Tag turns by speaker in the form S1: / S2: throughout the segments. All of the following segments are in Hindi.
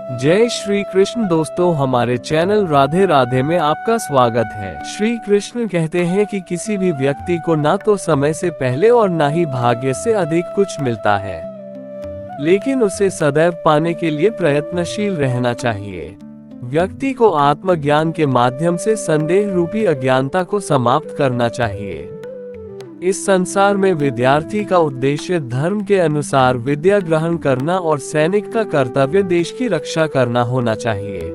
S1: जय श्री कृष्ण दोस्तों, हमारे चैनल राधे राधे में आपका स्वागत है। श्री कृष्ण कहते हैं कि किसी भी व्यक्ति को ना तो समय से पहले और ना ही भाग्य से अधिक कुछ मिलता है, लेकिन उसे सदैव पाने के लिए प्रयत्नशील रहना चाहिए। व्यक्ति को आत्मज्ञान के माध्यम से संदेह रूपी अज्ञानता को समाप्त करना चाहिए। इस संसार में विद्यार्थी का उद्देश्य धर्म के अनुसार विद्या ग्रहण करना और सैनिक का कर्तव्य देश की रक्षा करना होना चाहिए।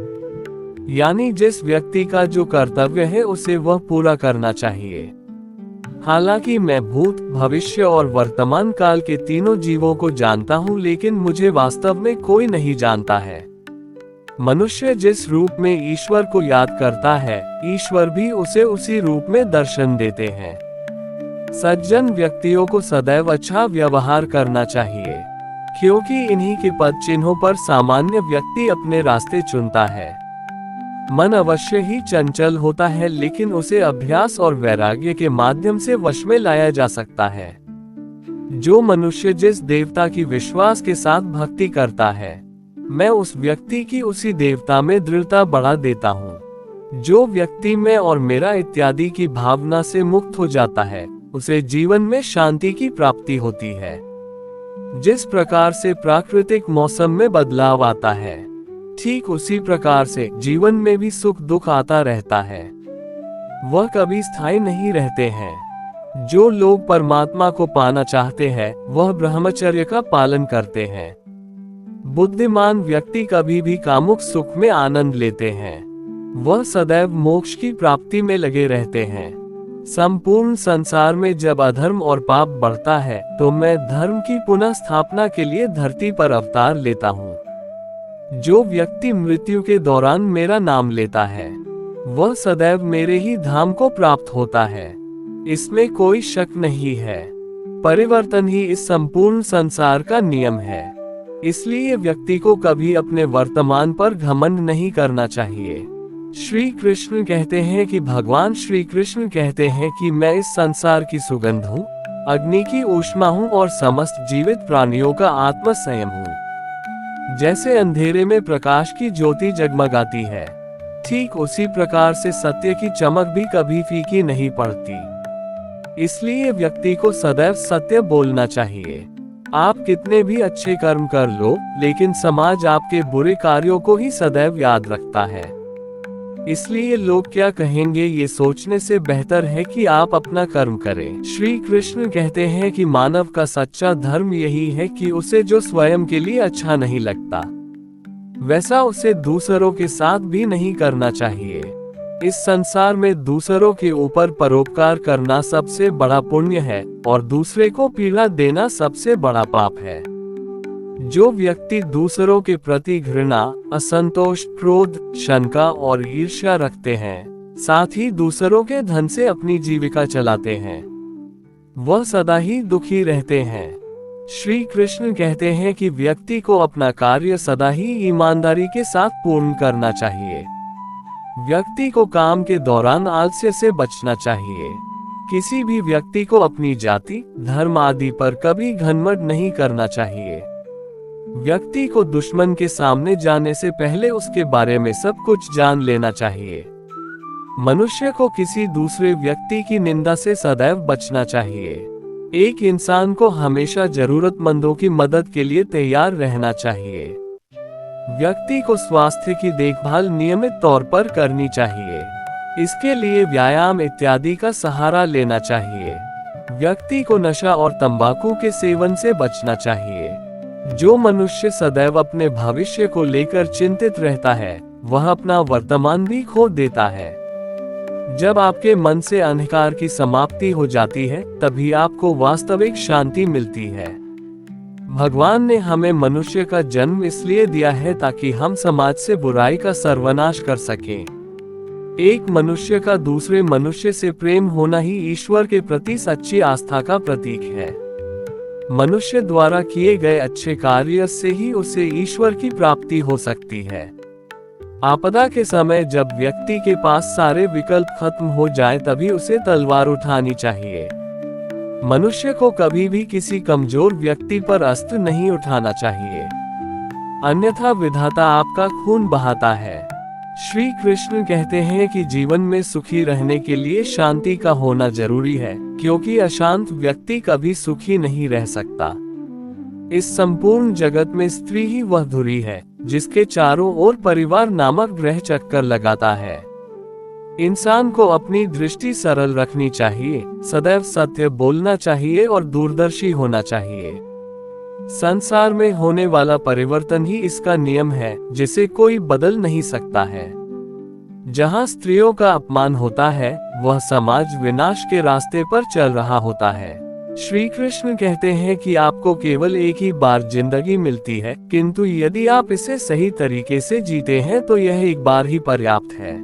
S1: यानी जिस व्यक्ति का जो कर्तव्य है उसे वह पूरा करना चाहिए। हालांकि मैं भूत, भविष्य और वर्तमान काल के तीनों जीवों को जानता हूँ, लेकिन मुझे वास्तव में कोई नहीं जानता है। मनुष्य जिस रूप में ईश्वर को याद करता है, ईश्वर भी उसे उसी रूप में दर्शन देते हैं। सज्जन व्यक्तियों को सदैव अच्छा व्यवहार करना चाहिए, क्योंकि इन्हीं के पद चिन्हों पर सामान्य व्यक्ति अपने रास्ते चुनता है। मन अवश्य ही चंचल होता है, लेकिन उसे अभ्यास और वैराग्य के माध्यम से वश में लाया जा सकता है। जो मनुष्य जिस देवता की विश्वास के साथ भक्ति करता है, मैं उस व्यक्ति की उसी देवता में दृढ़ता बढ़ा देता हूँ। जो व्यक्ति मैं और मेरा इत्यादि की भावना से मुक्त हो जाता है, उसे जीवन में शांति की प्राप्ति होती है। जिस प्रकार से प्राकृतिक मौसम में बदलाव आता है, ठीक उसी प्रकार से जीवन में भी सुख दुख आता रहता है। वह कभी स्थायी नहीं रहते हैं। जो लोग परमात्मा को पाना चाहते हैं, वह ब्रह्मचर्य का पालन करते हैं। बुद्धिमान व्यक्ति कभी भी कामुक सुख में आनंद लेते हैं। वह सदैव मोक्ष की प्राप्ति में लगे रहते हैं। संपूर्ण संसार में जब अधर्म और पाप बढ़ता है, तो मैं धर्म की पुनः स्थापना के लिए धरती पर अवतार लेता हूँ। जो व्यक्ति मृत्यु के दौरान मेरा नाम लेता है, वह सदैव मेरे ही धाम को प्राप्त होता है। इसमें कोई शक नहीं है। परिवर्तन ही इस संपूर्ण संसार का नियम है। इसलिए व्यक्ति को कभी अपने वर्तमान पर घमंड नहीं करना चाहिए। श्री कृष्ण कहते हैं कि भगवान श्री कृष्ण कहते हैं कि मैं इस संसार की सुगंध हूँ, अग्नि की ऊष्मा हूँ और समस्त जीवित प्राणियों का आत्म संयम हूँ। जैसे अंधेरे में प्रकाश की ज्योति जगमगाती है, ठीक उसी प्रकार से सत्य की चमक भी कभी फीकी नहीं पड़ती। इसलिए व्यक्ति को सदैव सत्य बोलना चाहिए। आप कितने भी अच्छे कर्म कर लो, लेकिन समाज आपके बुरे कार्यों को ही सदैव याद रखता है। इसलिए लोग क्या कहेंगे ये सोचने से बेहतर है कि आप अपना कर्म करें। श्री कृष्ण कहते हैं कि मानव का सच्चा धर्म यही है कि उसे जो स्वयं के लिए अच्छा नहीं लगता, वैसा उसे दूसरों के साथ भी नहीं करना चाहिए। इस संसार में दूसरों के ऊपर परोपकार करना सबसे बड़ा पुण्य है और दूसरे को पीड़ा देना सबसे बड़ा पाप है। जो व्यक्ति दूसरों के प्रति घृणा, असंतोष, क्रोध, शंका और ईर्ष्या रखते हैं, साथ ही दूसरों के धन से अपनी जीविका चलाते हैं, वह सदा ही दुखी रहते हैं। श्री कृष्ण कहते हैं कि व्यक्ति को अपना कार्य सदा ही ईमानदारी के साथ पूर्ण करना चाहिए। व्यक्ति को काम के दौरान आलस्य से बचना चाहिए। किसी भी व्यक्ति को अपनी जाति, धर्म आदि पर कभी घमंड नहीं करना चाहिए। व्यक्ति को दुश्मन के सामने जाने से पहले उसके बारे में सब कुछ जान लेना चाहिए। मनुष्य को किसी दूसरे व्यक्ति की निंदा से सदैव बचना चाहिए। एक इंसान को हमेशा जरूरतमंदों की मदद के लिए तैयार रहना चाहिए। व्यक्ति को स्वास्थ्य की देखभाल नियमित तौर पर करनी चाहिए। इसके लिए व्यायाम इत्यादि का सहारा लेना चाहिए। व्यक्ति को नशा और तंबाकू के सेवन से बचना चाहिए। जो मनुष्य सदैव अपने भविष्य को लेकर चिंतित रहता है, वह अपना वर्तमान भी खो देता है। जब आपके मन से अंधकार की समाप्ति हो जाती है, तभी आपको वास्तविक शांति मिलती है। भगवान ने हमें मनुष्य का जन्म इसलिए दिया है ताकि हम समाज से बुराई का सर्वनाश कर सकें। एक मनुष्य का दूसरे मनुष्य से प्रेम होना ही ईश्वर के प्रति सच्ची आस्था का प्रतीक है। मनुष्य द्वारा किए गए अच्छे कार्य से ही उसे ईश्वर की प्राप्ति हो सकती है। आपदा के समय जब व्यक्ति के पास सारे विकल्प खत्म हो जाए, तभी उसे तलवार उठानी चाहिए। मनुष्य को कभी भी किसी कमजोर व्यक्ति पर अस्त्र नहीं उठाना चाहिए। अन्यथा विधाता आपका खून बहाता है। श्री कृष्ण कहते हैं कि जीवन में सुखी रहने के लिए शांति का होना जरूरी है, क्योंकि अशांत व्यक्ति कभी सुखी नहीं रह सकता। इस संपूर्ण जगत में स्त्री ही वह धुरी है जिसके चारों ओर परिवार नामक ग्रह चक्कर लगाता है। इंसान को अपनी दृष्टि सरल रखनी चाहिए, सदैव सत्य बोलना चाहिए और दूरदर्शी होना चाहिए। संसार में होने वाला परिवर्तन ही इसका नियम है, जिसे कोई बदल नहीं सकता है। जहाँ स्त्रियों का अपमान होता है, वह समाज विनाश के रास्ते पर चल रहा होता है। श्री कृष्ण कहते हैं कि आपको केवल एक ही बार जिंदगी मिलती है, किंतु यदि आप इसे सही तरीके से जीते हैं तो यह एक बार ही पर्याप्त है।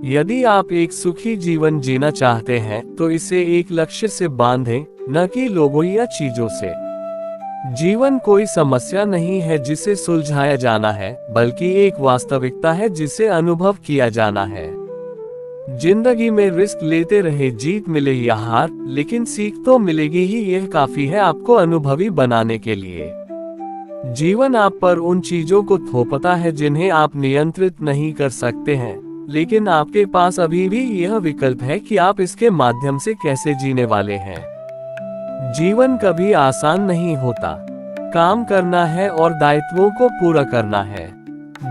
S1: यदि आप एक सुखी जीवन जीना चाहते हैं तो इसे एक लक्ष्य से बांधें, न कि लोगों या चीजों से। जीवन कोई समस्या नहीं है जिसे सुलझाया जाना है, बल्कि एक वास्तविकता है जिसे अनुभव किया जाना है। जिंदगी में रिस्क लेते रहे, जीत मिले या हार, लेकिन सीख तो मिलेगी ही, यह काफी है आपको अनुभवी बनाने के लिए। जीवन आप पर उन चीजों को थोपता है जिन्हें आप नियंत्रित नहीं कर सकते हैं, लेकिन आपके पास अभी भी यह विकल्प है कि आप इसके माध्यम से कैसे जीने वाले हैं। जीवन कभी आसान नहीं होता। काम करना है और दायित्वों को पूरा करना है।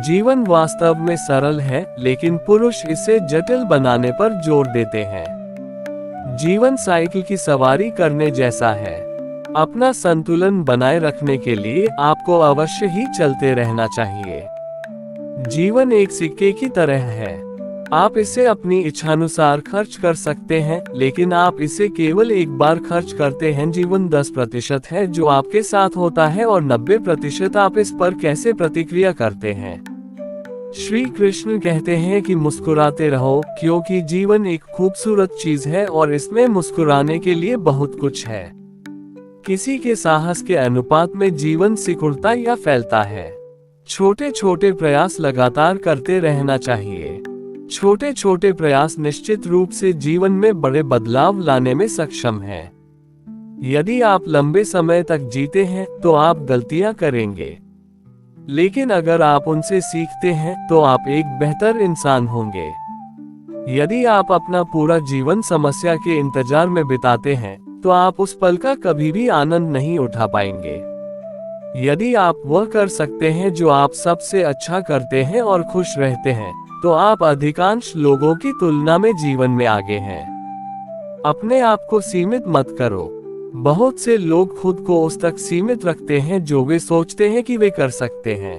S1: जीवन वास्तव में सरल है, लेकिन पुरुष इसे जटिल बनाने पर जोर देते हैं। जीवन साइकिल की सवारी करने जैसा है। अपना संतुलन बनाए रखने के लिए आपको अवश्य ही चलते रहना चाहिए। जीवन एक सिक्के की तरह है। आप इसे अपनी इच्छानुसार खर्च कर सकते हैं, लेकिन आप इसे केवल एक बार खर्च करते हैं। जीवन 10% है जो आपके साथ होता है और 90% आप इस पर कैसे प्रतिक्रिया करते हैं। श्री कृष्ण कहते हैं कि मुस्कुराते रहो, क्योंकि जीवन एक खूबसूरत चीज है और इसमें मुस्कुराने के लिए बहुत कुछ है। किसी के साहस के अनुपात में जीवन सिकुड़ता या फैलता है। छोटे छोटे प्रयास लगातार करते रहना चाहिए। छोटे छोटे प्रयास निश्चित रूप से जीवन में बड़े बदलाव लाने में सक्षम हैं। यदि आप लंबे समय तक जीते हैं तो आप गलतियां करेंगे, लेकिन अगर आप उनसे सीखते हैं तो आप एक बेहतर इंसान होंगे। यदि आप अपना पूरा जीवन समस्या के इंतजार में बिताते हैं तो आप उस पल का कभी भी आनंद नहीं उठा पाएंगे। यदि आप वह कर सकते हैं जो आप सबसे अच्छा करते हैं और खुश रहते हैं, तो आप अधिकांश लोगों की तुलना में जीवन में आगे हैं। अपने आप को सीमित मत करो। बहुत से लोग खुद को उस तक सीमित रखते हैं जो वे सोचते हैं कि वे कर सकते हैं।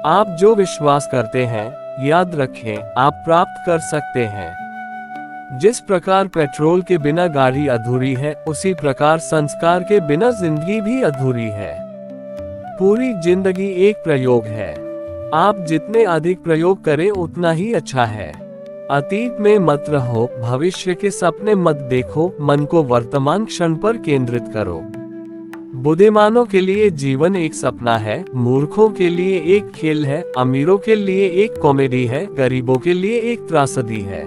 S1: आप जो विश्वास करते हैं, याद रखें, आप प्राप्त कर सकते हैं। जिस प्रकार पेट्रोल के बिना गाड़ी अधूरी है, उसी प्रकार संस्कार के बिना जिंदगी भी अधूरी है। पूरी जिंदगी एक प्रयोग है। आप जितने अधिक प्रयोग करें उतना ही अच्छा है। अतीत में मत रहो, भविष्य के सपने मत देखो, मन को वर्तमान क्षण पर केंद्रित करो। बुद्धिमानों के लिए जीवन एक सपना है, मूर्खों के लिए एक खेल है, अमीरों के लिए एक कॉमेडी है, गरीबों के लिए एक त्रासदी है।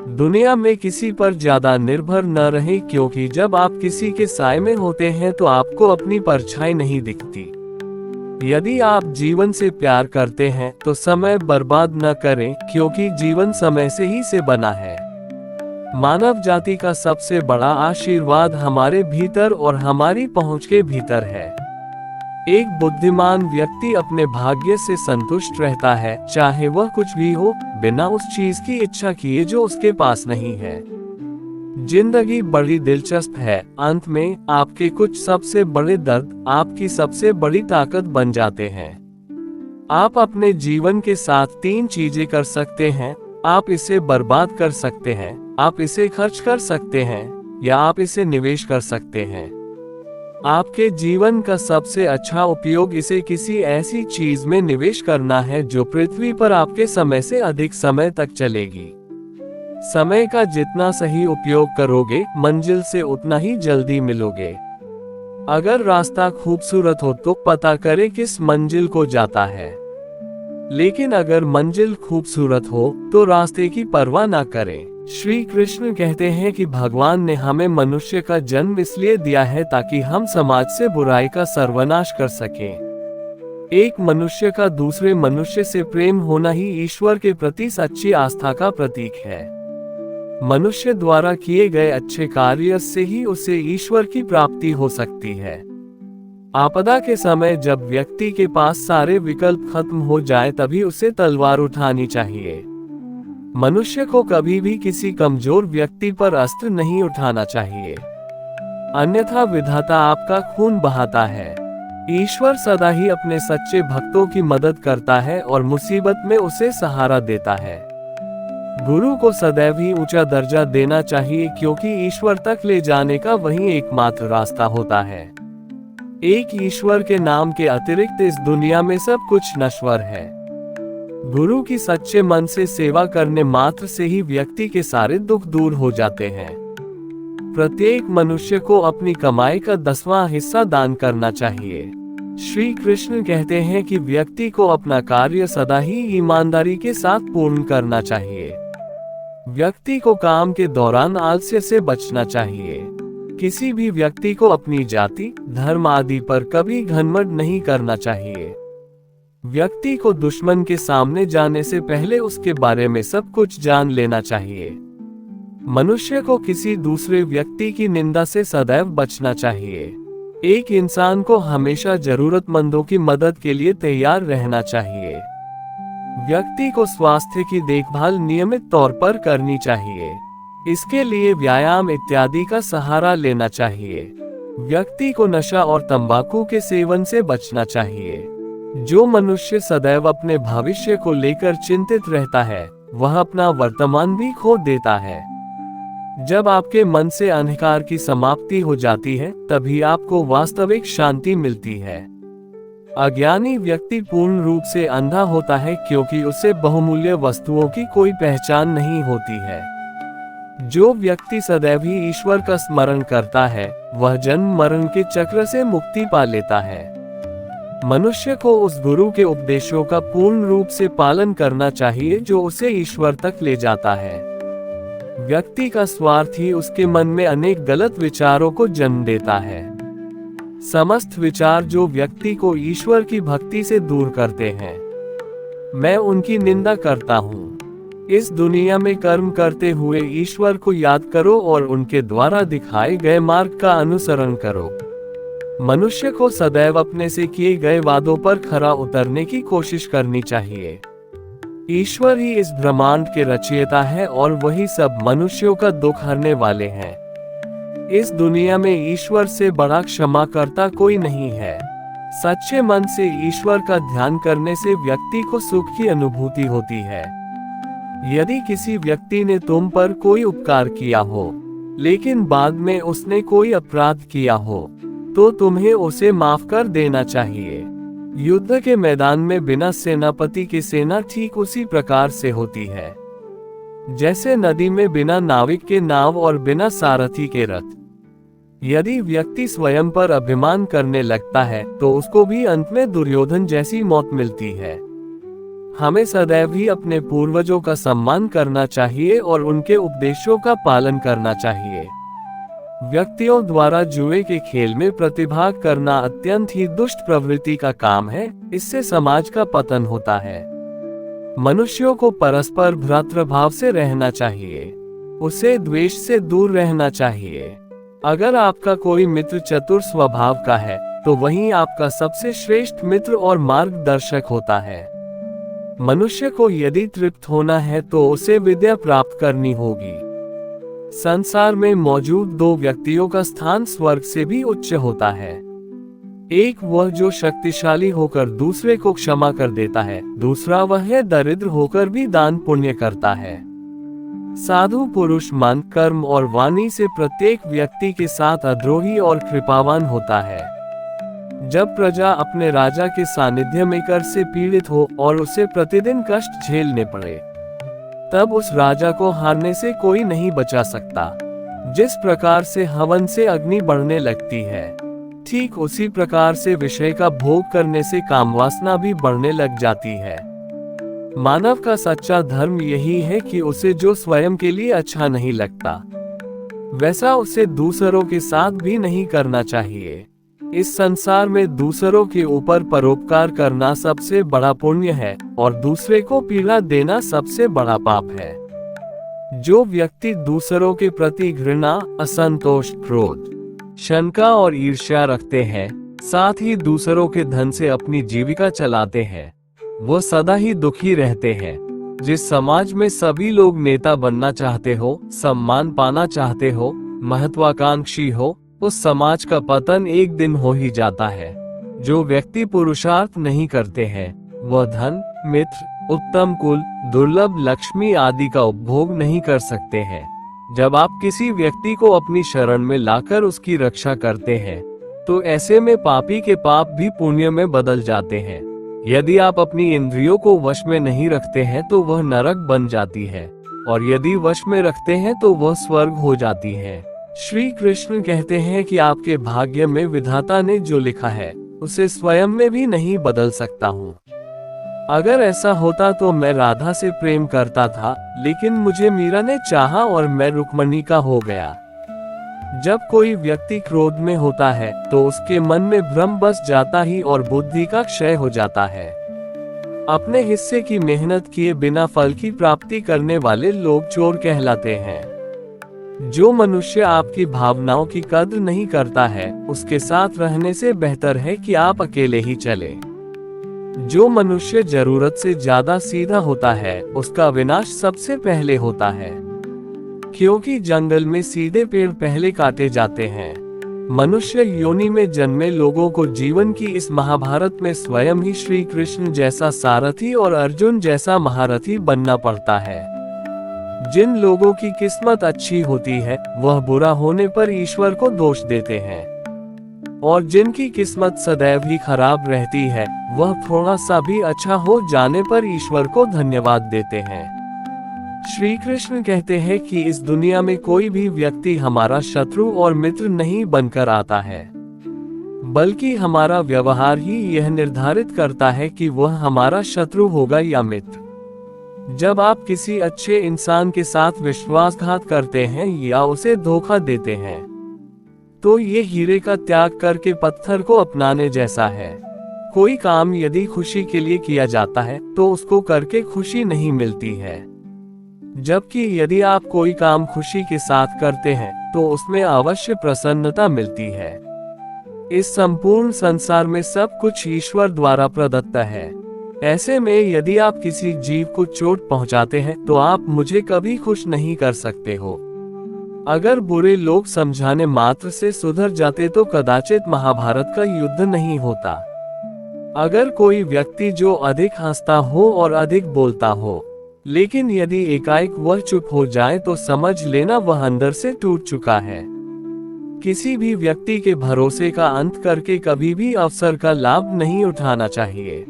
S1: दुनिया में किसी पर ज्यादा निर्भर न रहे, क्योंकि जब आप किसी के साए में होते हैं तो आपको अपनी परछाई नहीं दिखती। यदि आप जीवन से प्यार करते हैं तो समय बर्बाद न करें, क्योंकि जीवन समय से ही से बना है। मानव जाति का सबसे बड़ा आशीर्वाद हमारे भीतर और हमारी पहुंच के भीतर है। एक बुद्धिमान व्यक्ति अपने भाग्य से संतुष्ट रहता है, चाहे वह कुछ भी हो, बिना उस चीज की इच्छा किए जो उसके पास नहीं है। जिंदगी बड़ी दिलचस्प है। अंत में आपके कुछ सबसे बड़े दर्द आपकी सबसे बड़ी ताकत बन जाते हैं। आप अपने जीवन के साथ 3 चीजें कर सकते हैं। आप इसे बर्बाद कर सकते हैं, आप इसे खर्च कर सकते हैं, या आप इसे निवेश कर सकते हैं। आपके जीवन का सबसे अच्छा उपयोग इसे किसी ऐसी चीज में निवेश करना है जो पृथ्वी पर आपके समय से अधिक समय तक चलेगी। समय का जितना सही उपयोग करोगे, मंजिल से उतना ही जल्दी मिलोगे। अगर रास्ता खूबसूरत हो तो पता करें किस मंजिल को जाता है, लेकिन अगर मंजिल खूबसूरत हो तो रास्ते की परवाह ना करें। श्री कृष्ण कहते हैं कि भगवान ने हमें मनुष्य का जन्म इसलिए दिया है ताकि हम समाज से बुराई का सर्वनाश कर सकें। एक मनुष्य का दूसरे मनुष्य से प्रेम होना ही ईश्वर के प्रति सच्ची आस्था का प्रतीक है। मनुष्य द्वारा किए गए अच्छे कार्य से ही उसे ईश्वर की प्राप्ति हो सकती है। आपदा के समय जब व्यक्ति के पास सारे विकल्प खत्म हो जाए तभी उसे तलवार उठानी चाहिए। मनुष्य को कभी भी किसी कमजोर व्यक्ति पर अस्त्र नहीं उठाना चाहिए, अन्यथा विधाता आपका खून बहाता है। ईश्वर सदा ही अपने सच्चे भक्तों की मदद करता है और मुसीबत में उसे सहारा देता है। गुरु को सदैव ही ऊंचा दर्जा देना चाहिए, क्योंकि ईश्वर तक ले जाने का वही एकमात्र रास्ता होता है। एक ईश्वर के नाम के अतिरिक्त इस दुनिया में सब कुछ नश्वर है। गुरु की सच्चे मन से सेवा करने मात्र से ही व्यक्ति के सारे दुख दूर हो जाते हैं। प्रत्येक मनुष्य को अपनी कमाई का 10वां हिस्सा दान करना चाहिए। श्री कृष्ण कहते हैं कि व्यक्ति को अपना कार्य सदा ही ईमानदारी के साथ पूर्ण करना चाहिए। व्यक्ति को काम के दौरान आलस्य से बचना चाहिए। किसी भी व्यक्ति को अपनी जाति, धर्म आदि पर कभी घमंड नहीं करना चाहिए। व्यक्ति को दुश्मन के सामने जाने से पहले उसके बारे में सब कुछ जान लेना चाहिए। मनुष्य को किसी दूसरे व्यक्ति की निंदा से सदैव बचना चाहिए। एक इंसान को हमेशा जरूरतमंदों की मदद के लिए तैयार रहना चाहिए। व्यक्ति को स्वास्थ्य की देखभाल नियमित तौर पर करनी चाहिए। इसके लिए व्यायाम इत्यादि का सहारा लेना चाहिए। व्यक्ति को नशा और तंबाकू के सेवन से बचना चाहिए। जो मनुष्य सदैव अपने भविष्य को लेकर चिंतित रहता है, वह अपना वर्तमान भी खो देता है। जब आपके मन से अंधकार की समाप्ति हो जाती है, तभी आपको वास्तविक शांति मिलती है। अज्ञानी व्यक्ति पूर्ण रूप से अंधा होता है, क्योंकि उसे बहुमूल्य वस्तुओं की कोई पहचान नहीं होती है। जो व्यक्ति सदैव ही ईश्वर का स्मरण करता है, वह जन्म मरण के चक्र से मुक्ति पा लेता है। मनुष्य को उस गुरु के उपदेशों का पूर्ण रूप से पालन करना चाहिए जो उसे ईश्वर तक ले जाता है। व्यक्ति का स्वार्थ ही उसके मन में अनेक गलत विचारों को जन्म देता है। समस्त विचार जो व्यक्ति को ईश्वर की भक्ति से दूर करते हैं, मैं उनकी निंदा करता हूँ। इस दुनिया में कर्म करते हुए ईश्वर को याद करो और उनके द्वारा दिखाए गए मार्ग का अनुसरण करो। मनुष्य को सदैव अपने से किए गए वादों पर खरा उतरने की कोशिश करनी चाहिए। ईश्वर ही इस ब्रह्मांड के रचयिता है और वही सब मनुष्यों का दुख हरने वाले हैं। इस दुनिया में ईश्वर से बड़ा क्षमा करता कोई नहीं है। सच्चे मन से ईश्वर का ध्यान करने से व्यक्ति को सुख की अनुभूति होती है। यदि किसी व्यक्ति ने तुम पर कोई उपकार किया हो, लेकिन बाद में उसने कोई अपराध किया हो, तो तुम्हें उसे माफ कर देना चाहिए। युद्ध के मैदान में बिना सेनापति की सेना ठीक उसी प्रकार से होती है, जैसे नदी में बिना नाविक के नाव और बिना सारथी के रथ। यदि व्यक्ति स्वयं पर अभिमान करने लगता है, तो उसको भी अंत में दुर्योधन जैसी मौत मिलती है। हमें सदैव ही अपने पूर्वजों का सम्मान करना चाहिए और उनके उपदेशों का पालन करना चाहिए। व्यक्तियों द्वारा जुए के खेल में प्रतिभाग करना अत्यंत ही दुष्ट प्रवृत्ति का काम है। इससे समाज का पतन होता है। मनुष्यों को परस्पर भ्रातृभाव से रहना चाहिए, उसे द्वेष से दूर रहना चाहिए। अगर आपका कोई मित्र चतुर स्वभाव का है, तो वही आपका सबसे श्रेष्ठ मित्र और मार्गदर्शक होता है। मनुष्य को यदि तृप्त होना है तो उसे विद्या प्राप्त करनी होगी। संसार में मौजूद दो व्यक्तियों का स्थान स्वर्ग से भी उच्च होता है। एक वह जो शक्तिशाली होकर दूसरे को क्षमा कर देता है, दूसरा वह है दरिद्र होकर भी दान पुण्य करता है। साधु पुरुष मन, कर्म और वाणी से प्रत्येक व्यक्ति के साथ अद्रोही और कृपावान होता है। जब प्रजा अपने राजा के सानिध्य में कर से पीड़ित हो और उसे प्रतिदिन कष्ट झेलने पड़े, तब उस राजा को हारने से कोई नहीं बचा सकता। जिस प्रकार से हवन से अग्नि बढ़ने लगती है, ठीक उसी प्रकार से विषय का भोग करने से कामवासना भी बढ़ने लग जाती है। मानव का सच्चा धर्म यही है कि उसे जो स्वयं के लिए अच्छा नहीं लगता, वैसा उसे दूसरों के साथ भी नहीं करना चाहिए। इस संसार में दूसरों के ऊपर परोपकार करना सबसे बड़ा पुण्य है और दूसरे को पीड़ा देना सबसे बड़ा पाप है। जो व्यक्ति दूसरों के प्रति घृणा, असंतोष, क्रोध, शंका और ईर्ष्या रखते हैं, साथ ही दूसरों के धन से अपनी जीविका चलाते हैं, वो सदा ही दुखी रहते हैं। जिस समाज में सभी लोग नेता बनना चाहते हो, सम्मान पाना चाहते हो, महत्वाकांक्षी हो, उस समाज का पतन एक दिन हो ही जाता है। जो व्यक्ति पुरुषार्थ नहीं करते हैं, वह धन, मित्र, उत्तम कुल, दुर्लभ लक्ष्मी आदि का उपभोग नहीं कर सकते हैं। जब आप किसी व्यक्ति को अपनी शरण में लाकर उसकी रक्षा करते हैं, तो ऐसे में पापी के पाप भी पुण्य में बदल जाते हैं। यदि आप अपनी इंद्रियों को वश में नहीं रखते हैं तो वह नरक बन जाती है, और यदि वश में रखते हैं तो वह स्वर्ग हो जाती है। श्री कृष्ण कहते हैं कि आपके भाग्य में विधाता ने जो लिखा है, उसे स्वयं में भी नहीं बदल सकता हूँ। अगर ऐसा होता तो मैं राधा से प्रेम करता था, लेकिन मुझे मीरा ने चाहा और मैं रुक्मणी का हो गया। जब कोई व्यक्ति क्रोध में होता है तो उसके मन में भ्रम बस जाता ही और बुद्धि का क्षय हो जाता है। अपने हिस्से की मेहनत किए बिना फल की प्राप्ति करने वाले लोग चोर कहलाते हैं। जो मनुष्य आपकी भावनाओं की कद्र नहीं करता है, उसके साथ रहने से बेहतर है कि आप अकेले ही चले। जो मनुष्य जरूरत से ज्यादा सीधा होता है, उसका विनाश सबसे पहले होता है, क्योंकि जंगल में सीधे पेड़ पहले काटे जाते हैं। मनुष्य योनि में जन्मे लोगों को जीवन की इस महाभारत में स्वयं ही श्री कृष्ण जैसा सारथी और अर्जुन जैसा महारथी बनना पड़ता है। जिन लोगों की किस्मत अच्छी होती है, वह बुरा होने पर ईश्वर को दोष देते हैं, और जिनकी किस्मत सदैव ही खराब रहती है, वह थोड़ा सा भी अच्छा हो जाने पर ईश्वर को धन्यवाद देते हैं। श्री कृष्ण कहते हैं कि इस दुनिया में कोई भी व्यक्ति हमारा शत्रु और मित्र नहीं बनकर आता है, बल्कि हमारा व्यवहार ही यह निर्धारित करता है कि वह हमारा शत्रु होगा या मित्र। जब आप किसी अच्छे इंसान के साथ विश्वासघात करते हैं या उसे धोखा देते हैं, तो ये हीरे का त्याग करके पत्थर को अपनाने जैसा है। कोई काम यदि खुशी के लिए किया जाता है तो उसको करके खुशी नहीं मिलती है, जबकि यदि आप कोई काम खुशी के साथ करते हैं तो उसमें अवश्य प्रसन्नता मिलती है। इस संपूर्ण संसार में सब कुछ ईश्वर द्वारा प्रदत्त है। ऐसे में यदि आप किसी जीव को चोट पहुंचाते हैं तो आप मुझे कभी खुश नहीं कर सकते हो। अगर बुरे लोग समझाने मात्र से सुधर जाते तो कदाचित महाभारत का युद्ध नहीं होता। अगर कोई व्यक्ति जो अधिक हंसता हो और अधिक बोलता हो, लेकिन यदि एकाएक वह चुप हो जाए तो समझ लेना वह अंदर से टूट चुका है। किसी भी व्यक्ति के भरोसे का अंत करके कभी भी अवसर का लाभ नहीं उठाना चाहिए।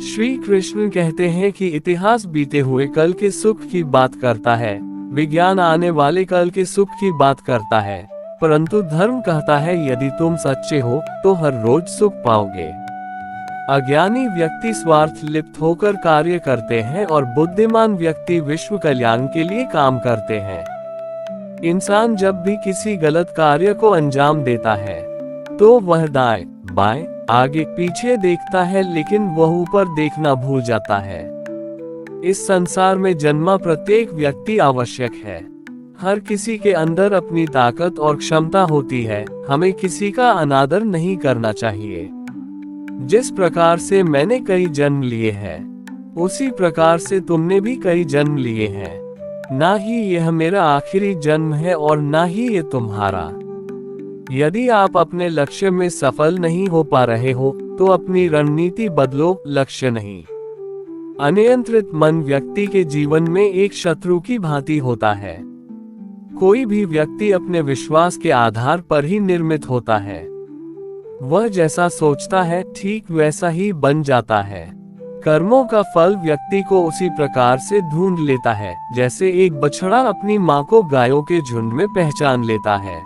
S1: श्री कृष्ण कहते हैं कि इतिहास बीते हुए कल के सुख की बात करता है, विज्ञान आने वाले कल के सुख की बात करता है, परंतु धर्म कहता है यदि तुम सच्चे हो तो हर रोज सुख पाओगे। अज्ञानी व्यक्ति स्वार्थ लिप्त होकर कार्य करते हैं और बुद्धिमान व्यक्ति विश्व कल्याण के लिए काम करते हैं। इंसान जब भी किसी गलत कार्य को अंजाम देता है तो वह दाएं, बाएं, आगे पीछे देखता है, लेकिन वह ऊपर देखना भूल जाता है। इस संसार में जन्मा प्रत्येक व्यक्ति आवश्यक है। हर किसी के अंदर अपनी ताकत और क्षमता होती है। हमें किसी का अनादर नहीं करना चाहिए। जिस प्रकार से मैंने कई जन्म लिए हैं, उसी प्रकार से तुमने भी कई जन्म लिए हैं। ना ही यह मेरा आखिरी जन्म है और ना ही ये तुम्हारा। यदि आप अपने लक्ष्य में सफल नहीं हो पा रहे हो तो अपनी रणनीति बदलो, लक्ष्य नहीं। अनियंत्रित मन व्यक्ति के जीवन में एक शत्रु की भांति होता है। कोई भी व्यक्ति अपने विश्वास के आधार पर ही निर्मित होता है। वह जैसा सोचता है ठीक वैसा ही बन जाता है। कर्मों का फल व्यक्ति को उसी प्रकार से ढूंढ लेता है जैसे एक बछड़ा अपनी माँ को गायों के झुंड में पहचान लेता है।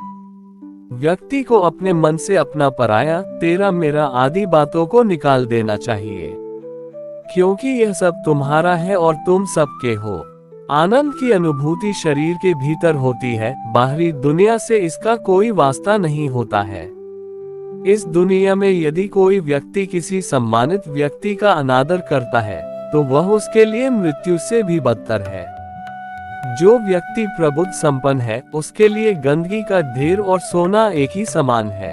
S1: व्यक्ति को अपने मन से अपना पराया, तेरा मेरा आदि बातों को निकाल देना चाहिए, क्योंकि यह सब तुम्हारा है और तुम सबके हो। आनंद की अनुभूति शरीर के भीतर होती है, बाहरी दुनिया से इसका कोई वास्ता नहीं होता है। इस दुनिया में यदि कोई व्यक्ति किसी सम्मानित व्यक्ति का अनादर करता है तो वह उसके लिए मृत्यु से भी बदतर है। जो व्यक्ति प्रबुद्ध संपन्न है उसके लिए गंदगी का ढेर और सोना एक ही समान है।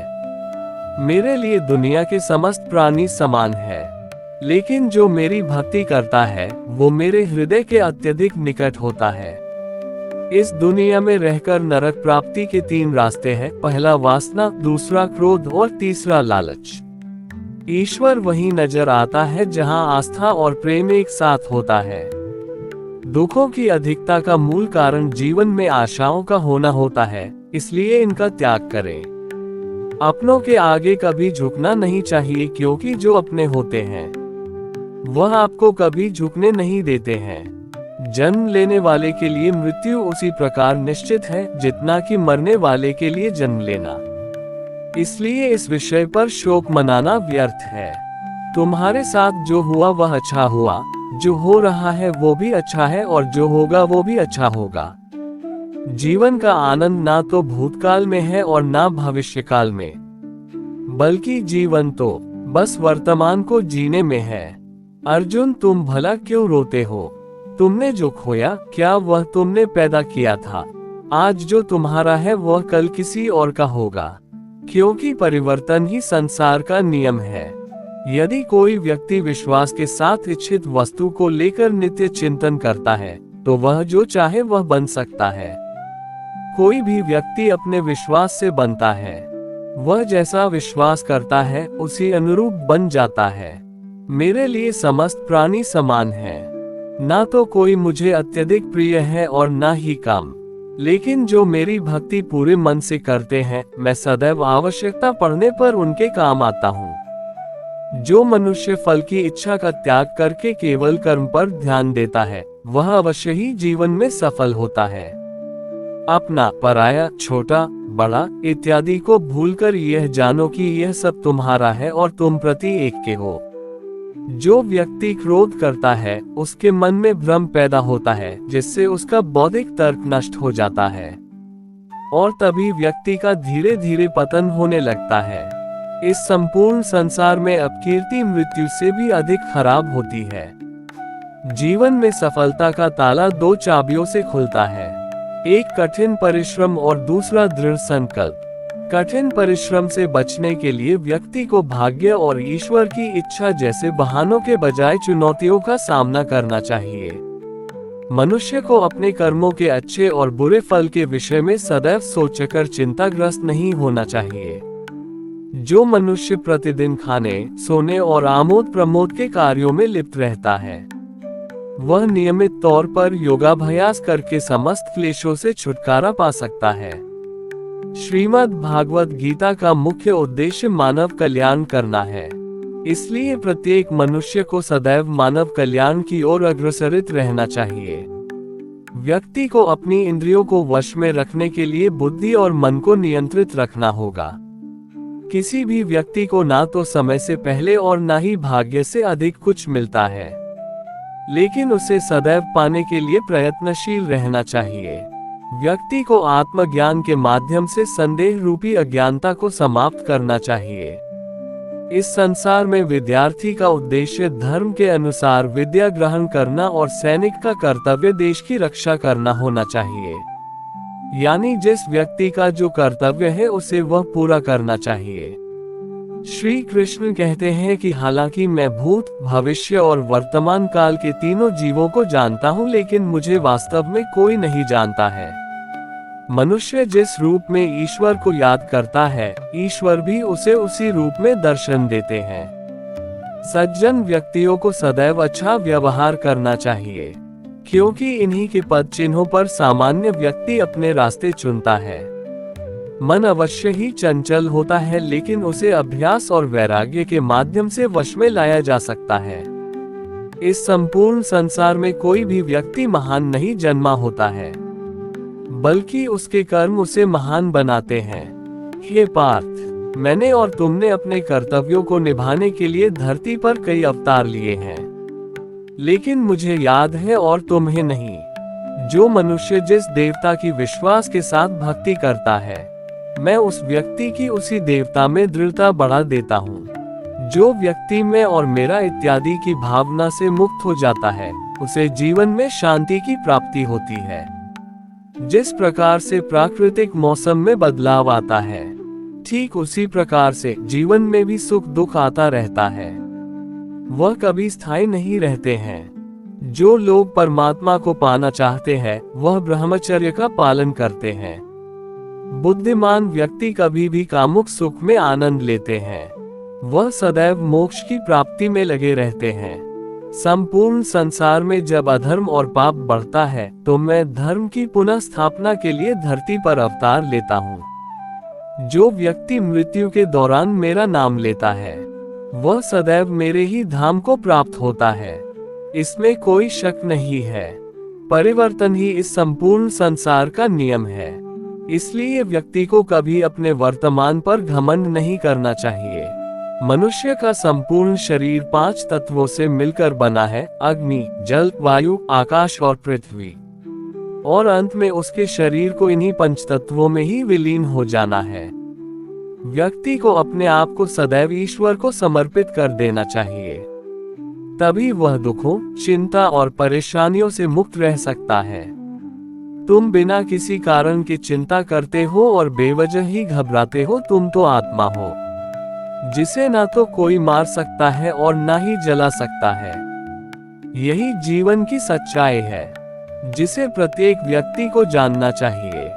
S1: मेरे लिए दुनिया के समस्त प्राणी समान है, लेकिन जो मेरी भक्ति करता है वो मेरे हृदय के अत्यधिक निकट होता है। इस दुनिया में रहकर नरक प्राप्ति के 3 रास्ते हैं। पहला वासना, दूसरा क्रोध और तीसरा लालच। ईश्वर वहीं नजर आता है जहां आस्था और प्रेम एक साथ होता है। दुखों की अधिकता का मूल कारण जीवन में आशाओं का होना होता है, इसलिए इनका त्याग करें। अपनों के आगे कभी झुकना नहीं चाहिए, क्योंकि जो अपने होते हैं वह आपको कभी झुकने नहीं देते हैं। जन्म लेने वाले के लिए मृत्यु उसी प्रकार निश्चित है जितना कि मरने वाले के लिए जन्म लेना। इसलिए इस विषय पर शोक मनाना व्यर्थ है। तुम्हारे साथ जो हुआ वह अच्छा हुआ, जो हो रहा है वो भी अच्छा है और जो होगा वो भी अच्छा होगा। जीवन का आनंद ना तो भूतकाल में है और ना भविष्यकाल में, बल्कि जीवन तो बस वर्तमान को जीने में है। अर्जुन, तुम भला क्यों रोते हो? तुमने जो खोया क्या वह तुमने पैदा किया था? आज जो तुम्हारा है वह कल किसी और का होगा, क्योंकि परिवर्तन ही संसार का नियम है। यदि कोई व्यक्ति विश्वास के साथ इच्छित वस्तु को लेकर नित्य चिंतन करता है तो वह जो चाहे वह बन सकता है। कोई भी व्यक्ति अपने विश्वास से बनता है। वह जैसा विश्वास करता है उसी अनुरूप बन जाता है। मेरे लिए समस्त प्राणी समान हैं। ना तो कोई मुझे अत्यधिक प्रिय है और ना ही कम, लेकिन जो मेरी भक्ति पूरे मन से करते हैं मैं सदैव आवश्यकता पड़ने पर उनके काम आता हूँ। जो मनुष्य फल की इच्छा का त्याग करके केवल कर्म पर ध्यान देता है वह अवश्य ही जीवन में सफल होता है। अपना, पराया, छोटा, बड़ा इत्यादि को भूलकर यह जानो कि यह सब तुम्हारा है और तुम प्रति एक के हो। जो व्यक्ति क्रोध करता है उसके मन में भ्रम पैदा होता है, जिससे उसका बौद्धिक तर्क नष्ट हो जाता है और तभी व्यक्ति का धीरे धीरे पतन होने लगता है। इस संपूर्ण संसार में अपकीर्ति मृत्यु से भी अधिक खराब होती है। जीवन में सफलता का ताला 2 चाबियों से खुलता है, एक कठिन परिश्रम और दूसरा दृढ़ संकल्प। कठिन परिश्रम से बचने के लिए व्यक्ति को भाग्य और ईश्वर की इच्छा जैसे बहानों के बजाय चुनौतियों का सामना करना चाहिए। मनुष्य को अपने कर्मों के अच्छे और बुरे फल के विषय में सदैव सोचकर चिंताग्रस्त नहीं होना चाहिए। जो मनुष्य प्रतिदिन खाने, सोने और आमोद प्रमोद के कार्यों में लिप्त रहता है वह नियमित तौर पर योगाभ्यास करके समस्त क्लेशों से छुटकारा पा सकता है। श्रीमद् भागवत गीता का मुख्य उद्देश्य मानव कल्याण करना है, इसलिए प्रत्येक मनुष्य को सदैव मानव कल्याण की ओर अग्रसरित रहना चाहिए। व्यक्ति को अपनी इंद्रियों को वश में रखने के लिए बुद्धि और मन को नियंत्रित रखना होगा। किसी भी व्यक्ति को ना तो समय से पहले और ना ही भाग्य से अधिक कुछ मिलता है, लेकिन उसे सदैव पाने के लिए प्रयत्नशील रहना चाहिए। व्यक्ति को आत्मज्ञान के माध्यम से संदेह रूपी अज्ञानता को समाप्त करना चाहिए। इस संसार में विद्यार्थी का उद्देश्य धर्म के अनुसार विद्या ग्रहण करना और सैनिक का कर्तव्य देश की रक्षा करना होना चाहिए। यानी जिस व्यक्ति का जो कर्तव्य है उसे वह पूरा करना चाहिए। श्री कृष्ण कहते हैं कि हालांकि मैं भूत, भविष्य और वर्तमान काल के तीनों जीवों को जानता हूँ, लेकिन मुझे वास्तव में कोई नहीं जानता है। मनुष्य जिस रूप में ईश्वर को याद करता है, ईश्वर भी उसे उसी रूप में दर्शन देते हैं। सज्जन व्यक्तियों को सदैव अच्छा व्यवहार करना चाहिए, क्योंकि इन्हीं के पद चिन्हों पर सामान्य व्यक्ति अपने रास्ते चुनता है। मन अवश्य ही चंचल होता है, लेकिन उसे अभ्यास और वैराग्य के माध्यम से वश में लाया जा सकता है। इस संपूर्ण संसार में कोई भी व्यक्ति महान नहीं जन्मा होता है, बल्कि उसके कर्म उसे महान बनाते हैं। हे पार्थ, मैंने और तुमने अपने कर्तव्यों को निभाने के लिए धरती पर कई अवतार लिए हैं, लेकिन मुझे याद है और तुम्हें नहीं। जो मनुष्य जिस देवता की विश्वास के साथ भक्ति करता है मैं उस व्यक्ति की उसी देवता में दृढ़ता बढ़ा देता हूँ। जो व्यक्ति मैं और मेरा इत्यादि की भावना से मुक्त हो जाता है, उसे जीवन में शांति की प्राप्ति होती है। जिस प्रकार से प्राकृतिक मौसम में बदलाव आता है, ठीक उसी प्रकार से जीवन में भी सुख दुख आता रहता है। वह कभी स्थायी नहीं रहते हैं। जो लोग परमात्मा को पाना चाहते हैं, वह ब्रह्मचर्य का पालन करते हैं। बुद्धिमान व्यक्ति कभी भी कामुक सुख में आनंद लेते हैं। वह सदैव मोक्ष की प्राप्ति में लगे रहते हैं। संपूर्ण संसार में जब अधर्म और पाप बढ़ता है, तो मैं धर्म की पुनः स्थापना के लिए धरती पर अवतार लेता हूँ। जो व्यक्ति मृत्यु के दौरान मेरा नाम लेता है, वह सदैव मेरे ही धाम को प्राप्त होता है। इसमें कोई शक नहीं है। परिवर्तन ही इस संपूर्ण संसार का नियम है। इसलिए व्यक्ति को कभी अपने वर्तमान पर घमंड नहीं करना चाहिए। मनुष्य का संपूर्ण शरीर 5 तत्वों से मिलकर बना है: अग्नि, जल, वायु, आकाश और पृथ्वी। और अंत में उसके शरीर को इन्हीं 5 तत्वों में ही विलीन हो जाना है। व्यक्ति को अपने आप को सदैव ईश्वर को समर्पित कर देना चाहिए। तभी वह दुखों, चिंता और परेशानियों से मुक्त रह सकता है। तुम बिना किसी कारण की चिंता करते हो और बेवजह ही घबराते हो, तुम तो आत्मा हो, जिसे ना तो कोई मार सकता है और ना ही जला सकता है। यही जीवन की सच्चाई है, जिसे प्रत्येक व्यक्ति को जानना चाहिए।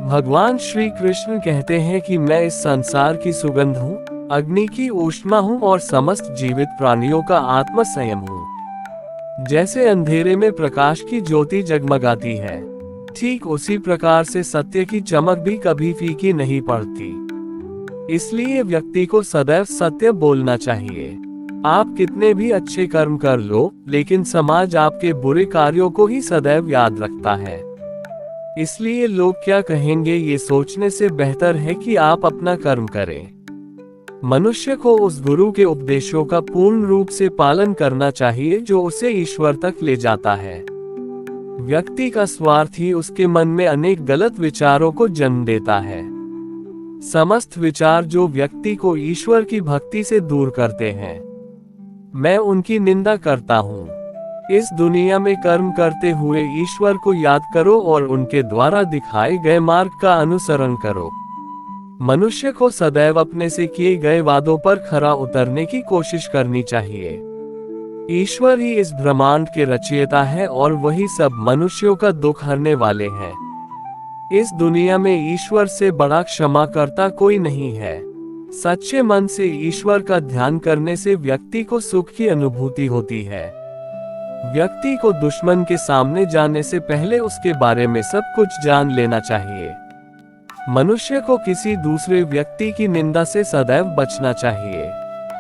S1: भगवान श्री कृष्ण कहते हैं कि मैं इस संसार की सुगंध हूँ, अग्नि की ऊष्मा हूँ और समस्त जीवित प्राणियों का आत्म संयम हूँ। जैसे अंधेरे में प्रकाश की ज्योति जगमगाती है, ठीक उसी प्रकार से सत्य की चमक भी कभी फीकी नहीं पड़ती। इसलिए व्यक्ति को सदैव सत्य बोलना चाहिए। आप कितने भी अच्छे कर्म कर लो, लेकिन समाज आपके बुरे कार्यों को ही सदैव याद रखता है। इसलिए लोग क्या कहेंगे ये सोचने से बेहतर है कि आप अपना कर्म करें। मनुष्य को उस गुरु के उपदेशों का पूर्ण रूप से पालन करना चाहिए जो उसे ईश्वर तक ले जाता है। व्यक्ति का स्वार्थ ही उसके मन में अनेक गलत विचारों को जन्म देता है। समस्त विचार जो व्यक्ति को ईश्वर की भक्ति से दूर करते हैं, मैं उनकी निंदा करता हूँ। इस दुनिया में कर्म करते हुए ईश्वर को याद करो और उनके द्वारा दिखाए गए मार्ग का अनुसरण करो। मनुष्य को सदैव अपने से किए गए वादों पर खरा उतरने की कोशिश करनी चाहिए। ईश्वर ही इस ब्रह्मांड के रचयिता है और वही सब मनुष्यों का दुख हरने वाले हैं। इस दुनिया में ईश्वर से बड़ा क्षमा करता कोई नहीं है। सच्चे मन से ईश्वर का ध्यान करने से व्यक्ति को सुख की अनुभूति होती है। व्यक्ति को दुश्मन के सामने जाने से पहले उसके बारे में सब कुछ जान लेना चाहिए। मनुष्य को किसी दूसरे व्यक्ति की निंदा से सदैव बचना चाहिए।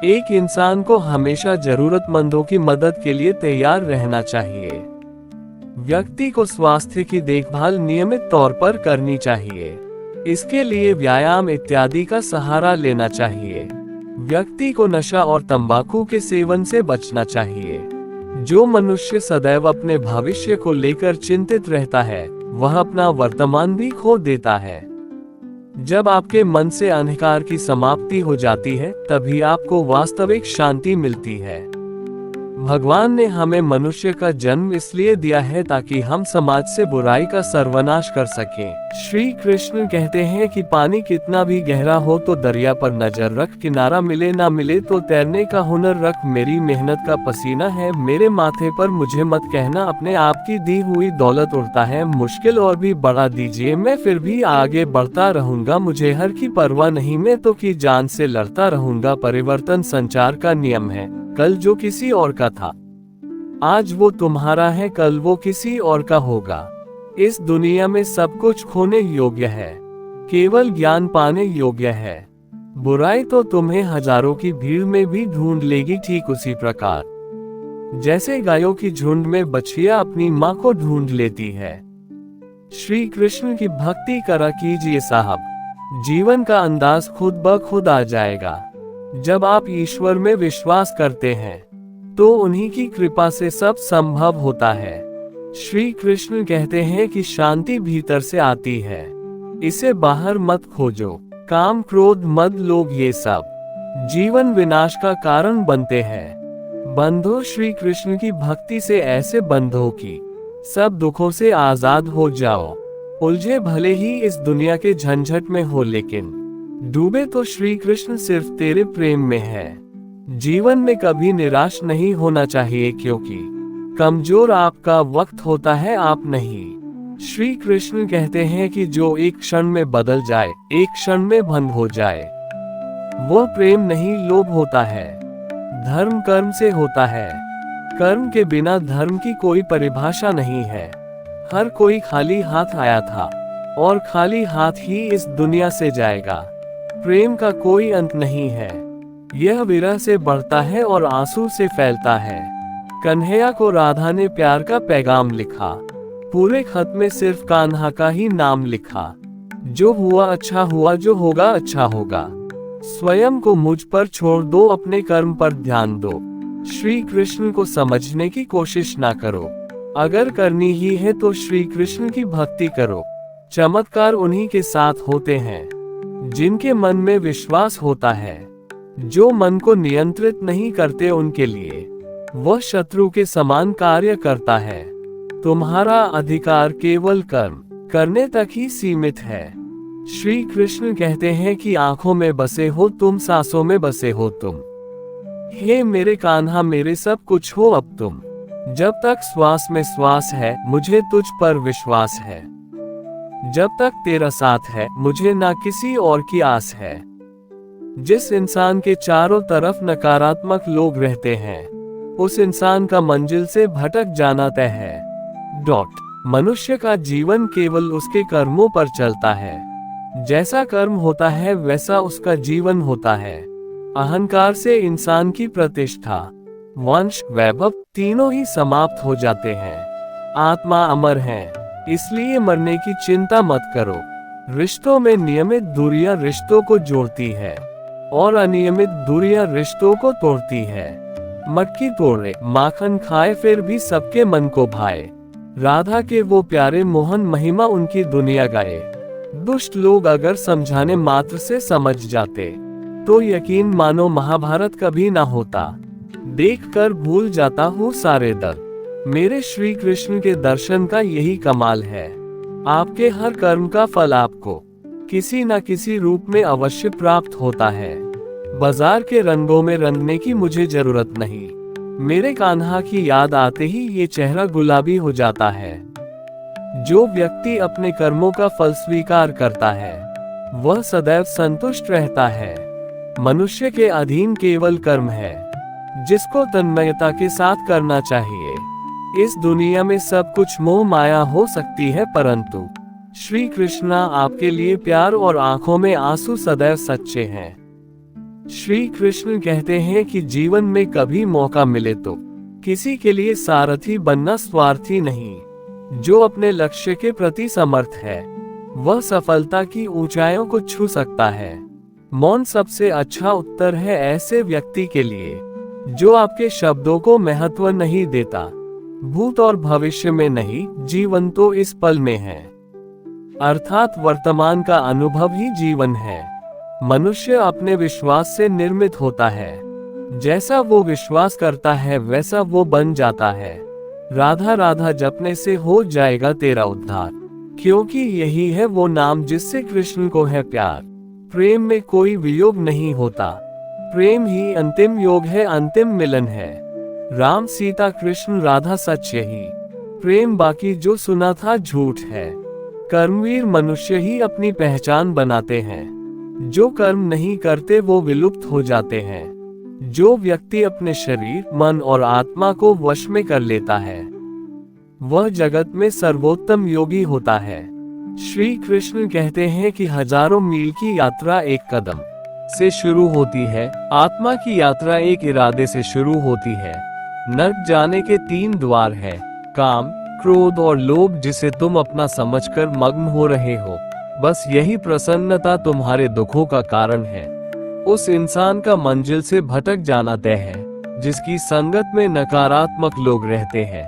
S1: एक इंसान को हमेशा जरूरतमंदों की मदद के लिए तैयार रहना चाहिए। व्यक्ति को स्वास्थ्य की देखभाल नियमित तौर पर करनी चाहिए। इसके लिए व्यायाम इत्यादि का सहारा लेना चाहिए। व्यक्ति को नशा और तंबाकू के सेवन से बचना चाहिए। जो मनुष्य सदैव अपने भविष्य को लेकर चिंतित रहता है, वह अपना वर्तमान भी खो देता है। जब आपके मन से अंधकार की समाप्ति हो जाती है, तभी आपको वास्तविक शांति मिलती है। भगवान ने हमें मनुष्य का जन्म इसलिए दिया है ताकि हम समाज से बुराई का सर्वनाश कर सकें। श्री कृष्ण कहते हैं कि पानी कितना भी गहरा हो तो दरिया पर नजर रख, किनारा मिले ना मिले तो तैरने का हुनर रख। मेरी मेहनत का पसीना है मेरे माथे पर, मुझे मत कहना अपने आप की दी हुई दौलत उड़ता है। मुश्किल और भी बढ़ा दीजिए, मैं फिर भी आगे बढ़ता रहूंगा। मुझे हर की परवाह नहीं, मैं तो की जान से लड़ता रहूंगा। परिवर्तन संचार का नियम है। कल जो किसी और का था, आज वो तुम्हारा है, कल वो किसी और का होगा। इस दुनिया में सब कुछ खोने योग्य है, केवल ज्ञान पाने योग्य है। बुराई तो तुम्हें हजारों की भीड़ में भी ढूंढ लेगी, ठीक उसी प्रकार जैसे गायों की झुंड में बछिया अपनी माँ को ढूंढ लेती है। श्री कृष्ण की भक्ति करा कीजिए साहब, जीवन का अंदाज खुद ब खुद आ जाएगा। जब आप ईश्वर में विश्वास करते हैं, तो उन्हीं की कृपा से सब संभव होता है। श्री कृष्ण कहते हैं कि शांति भीतर से आती है। इसे बाहर मत खोजो। काम, क्रोध, मद, लोभ, ये सब जीवन विनाश का कारण बनते हैं। बंधो श्री कृष्ण की भक्ति से ऐसे बंधो कि सब दुखों से आजाद हो जाओ। उलझे भले ही इस दुनिया के झंझट में हो, लेकिन डूबे तो श्री कृष्ण सिर्फ तेरे प्रेम में है। जीवन में कभी निराश नहीं होना चाहिए, क्योंकि कमजोर आपका वक्त होता है, आप नहीं। श्री कृष्ण कहते हैं कि जो एक क्षण में बदल जाए, एक क्षण में बंद हो जाए, वो प्रेम नहीं, लोभ होता है। धर्म कर्म से होता है। कर्म के बिना धर्म की कोई परिभाषा नहीं है। हर कोई खाली हाथ आया था और खाली हाथ ही इस दुनिया से जाएगा। प्रेम का कोई अंत नहीं है। यह विरह से बढ़ता है और आंसू से फैलता है। कन्हैया को राधा ने प्यार का पैगाम लिखा। पूरे खत में सिर्फ कान्हा का ही नाम लिखा। जो हुआ अच्छा हुआ, जो होगा अच्छा होगा। स्वयं को मुझ पर छोड़ दो, अपने कर्म पर ध्यान दो। श्री कृष्ण को समझने की कोशिश ना करो। अगर करनी ही है तो श्री कृष्ण की भक्ति करो। चमत्कार उन्हीं के साथ होते हैं जिनके मन में विश्वास होता है। जो मन को नियंत्रित नहीं करते, उनके लिए वह शत्रु के समान कार्य करता है। तुम्हारा अधिकार केवल कर्म करने तक ही सीमित है। श्री कृष्ण कहते हैं कि आंखों में बसे हो तुम, सांसों में बसे हो तुम। हे मेरे कान्हा, मेरे सब कुछ हो अब तुम। जब तक श्वास में श्वास है, मुझे तुझ पर विश्वास है। जब तक तेरा साथ है, मुझे ना किसी और की आस है। जिस इंसान के चारों तरफ नकारात्मक लोग रहते हैं, उस इंसान का मंजिल से भटक जाना तय है। मनुष्य का जीवन केवल उसके कर्मों पर चलता है। जैसा कर्म होता है वैसा उसका जीवन होता है। अहंकार से इंसान की प्रतिष्ठा, वंश, वैभव तीनों ही समाप्त हो जाते हैं। आत्मा अमर है, इसलिए मरने की चिंता मत करो। रिश्तों में नियमित दूरियां रिश्तों को जोड़ती है और अनियमित दूरियां रिश्तों को तोड़ती है। मटकी तोड़े माखन खाए, फिर भी सबके मन को भाए। राधा के वो प्यारे मोहन, महिमा उनकी दुनिया गाए। दुष्ट लोग अगर समझाने मात्र से समझ जाते, तो यकीन मानो महाभारत कभी ना होता। देखकर भूल जाता हूँ सारे दर्द। मेरे श्री कृष्ण के दर्शन का यही कमाल है। आपके हर कर्म का फल आपको किसी न किसी रूप में अवश्य प्राप्त होता है। बाजार के रंगों में रंगने की मुझे जरूरत नहीं। मेरे कान्हा की याद आते ही ये चेहरा गुलाबी हो जाता है। जो व्यक्ति अपने कर्मों का फल स्वीकार करता है, वह सदैव संतुष्ट रहता है। मनुष्य के अधीन केवल कर्म है, जिसको तन्मयता के साथ करना चाहिए। इस दुनिया में सब कुछ मोह माया हो सकती है, परंतु श्री कृष्णा आपके लिए प्यार और आंखों में आंसू सदैव सच्चे हैं। श्री कृष्ण कहते हैं कि जीवन में कभी मौका मिले तो किसी के लिए सारथी बनना स्वार्थी नहीं। जो अपने लक्ष्य के प्रति समर्थ है, वह सफलता की ऊंचाइयों को छू सकता है। मौन सबसे अच्छा उत्तर है ऐसे व्यक्ति के लिए जो आपके शब्दों को महत्व नहीं देता। भूत और भविष्य में नहीं, जीवन तो इस पल में है। अर्थात वर्तमान का अनुभव ही जीवन है। मनुष्य अपने विश्वास से निर्मित होता है। जैसा वो विश्वास करता है वैसा वो बन जाता है। राधा राधा जपने से हो जाएगा तेरा उद्धार, क्योंकि यही है वो नाम जिससे कृष्ण को है प्यार। प्रेम में कोई वियोग नहीं होता। प्रेम ही अंतिम योग है, अंतिम मिलन है। राम सीता कृष्ण राधा सच यही प्रेम, बाकी जो सुना था झूठ है। कर्मवीर मनुष्य ही अपनी पहचान बनाते हैं। जो कर्म नहीं करते वो विलुप्त हो जाते हैं। जो व्यक्ति अपने शरीर, मन और आत्मा को वश में कर लेता है, वह जगत में सर्वोत्तम योगी होता है। श्री कृष्ण कहते हैं कि हजारों मील की यात्रा एक कदम से शुरू होती है। आत्मा की यात्रा एक इरादे से शुरू होती है। नर्क जाने के 3 द्वार हैं, काम, क्रोध और लोभ, जिसे तुम अपना समझकर मग्न हो रहे हो। बस यही प्रसन्नता तुम्हारे दुखों का कारण है। उस इंसान का मंजिल से भटक जाना तय है जिसकी संगत में नकारात्मक लोग रहते हैं।